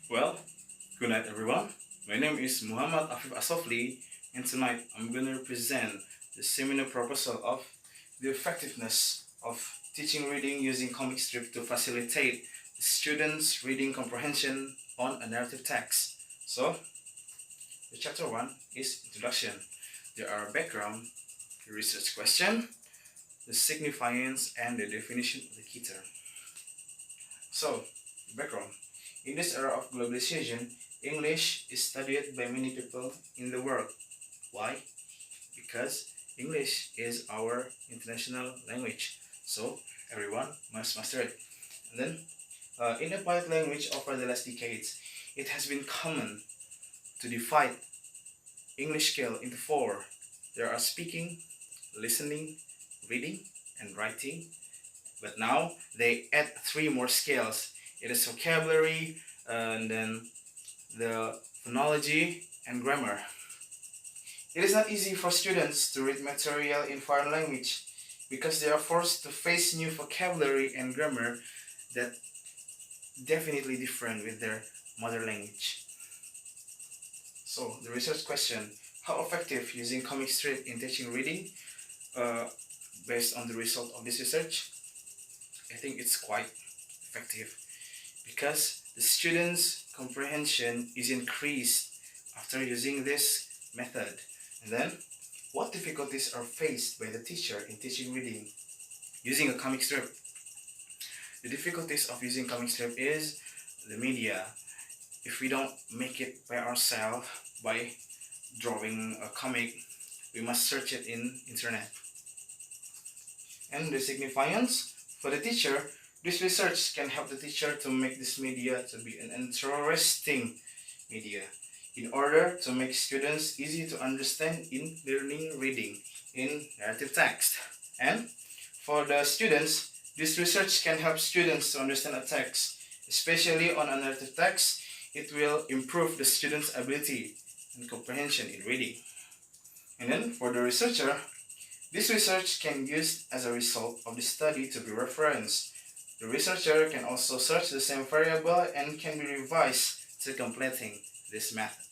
Well, good night everyone. My name is Muhammad Afief Asofli, and tonight I'm going to present the seminar proposal of the effectiveness of teaching reading using comic strip to facilitate students' reading comprehension on a narrative text. So, the chapter 1 is introduction. There are background, the research question, the significance, and the definition of the key term. So, background. In this era of globalization, English is studied by many people in the world. Why? Because English is our international language. So, everyone must master it. And then, in the polite language over the last decades, it has been common to divide English skill into four. There are speaking, listening, reading, and writing. But now they add three more skills. It is vocabulary, and then the phonology and grammar. It is not easy for students to read material in foreign language because they are forced to face new vocabulary and grammar that definitely different with their mother language. So the research question, how effective using comic strip in teaching reading? Based on the result of this research, I think it's quite effective because the students' comprehension is increased after using this method. And then, what difficulties are faced by the teacher in teaching reading using a comic strip? The difficulties of using comic strip is the media. If we don't make it by ourselves by drawing a comic, we must search it in internet. And the significance for the teacher, this research can help the teacher to make this media to be an interesting media in order to make students easy to understand in learning reading in narrative text. And for the students, this research can help students to understand a text, especially on a narrative text. It will improve the student's ability and comprehension in reading. And then for the researcher, this research can be used as a result of the study to be referenced. The researcher can also search the same variable and can be revised to completing this method.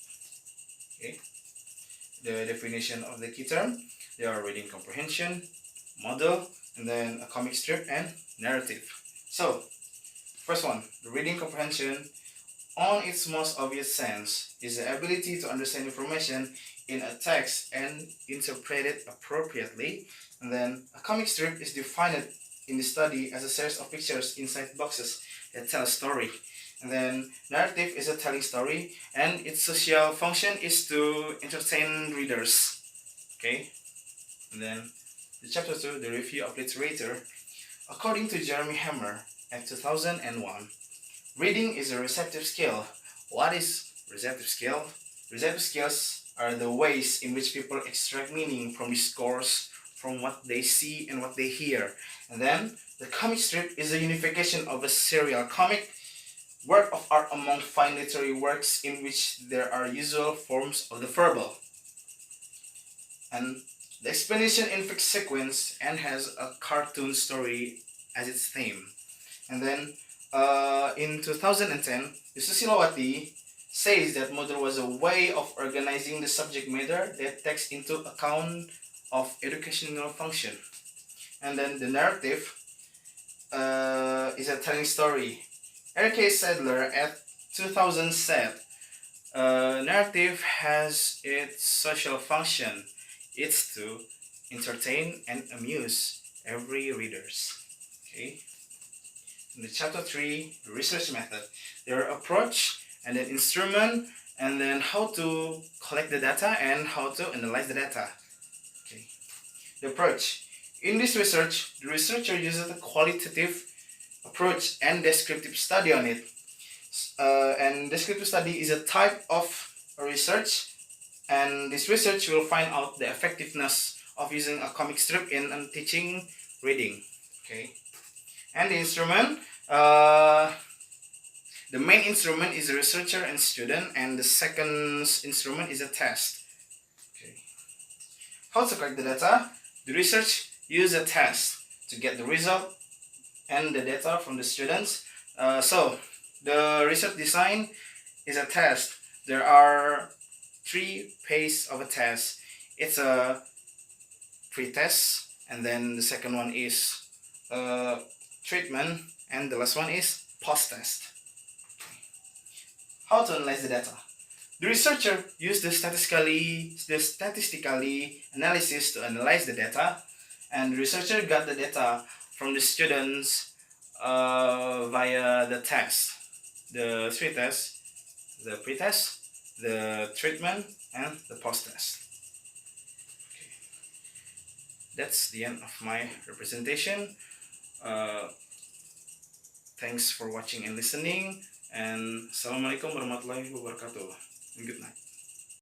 Okay. The definition of the key term, they are reading comprehension, model, and then a comic strip and narrative. So, first one, the reading comprehension, on its most obvious sense, is the ability to understand information in a text and interpret it appropriately. And then a comic strip is defined in the study as a series of pictures inside boxes that tell a story. And then narrative is a telling story, and its social function is to entertain readers. Okay? And then the chapter 2, the review of literature. According to Jeremy Hammer at 2001, reading is a receptive skill. What is receptive skill? Receptive skills are the ways in which people extract meaning from discourse, from what they see and what they hear. And then the comic strip is a unification of a serial comic work of art among fine literary works in which there are usual forms of the verbal. And the explanation in fixed sequence and has a cartoon story as its theme. And then in 2010, the Susilowati says that model was a way of organizing the subject matter that takes into account of educational function. And then the narrative is a telling story. Eric K. Sadler at 2000 said, narrative has its social function. It's to entertain and amuse every readers. Okay. In the chapter 3, the research method, their approach, and then instrument, and then how to collect the data and how to analyze the data. Okay. The approach. In this research, the researcher uses a qualitative approach and descriptive study on it. And descriptive study is a type of research, and this research will find out the effectiveness of using a comic strip in teaching reading. Okay. And the instrument, the main instrument is a researcher and student, and the second instrument is a test. Okay. How to collect the data? The research uses a test to get the result and the data from the students. So the research design is a test. There are three phases of a test. It's a pre-test, and then the second one is treatment, and the last one is post-test. How to analyze the data? The researcher used the statistically analysis to analyze the data, and the researcher got the data from the students via the test, the three tests, the pre-test, the treatment, and the post-test. Okay. That's the end of my representation. Thanks for watching and listening, and Assalamualaikum warahmatullahi wabarakatuh, and good night.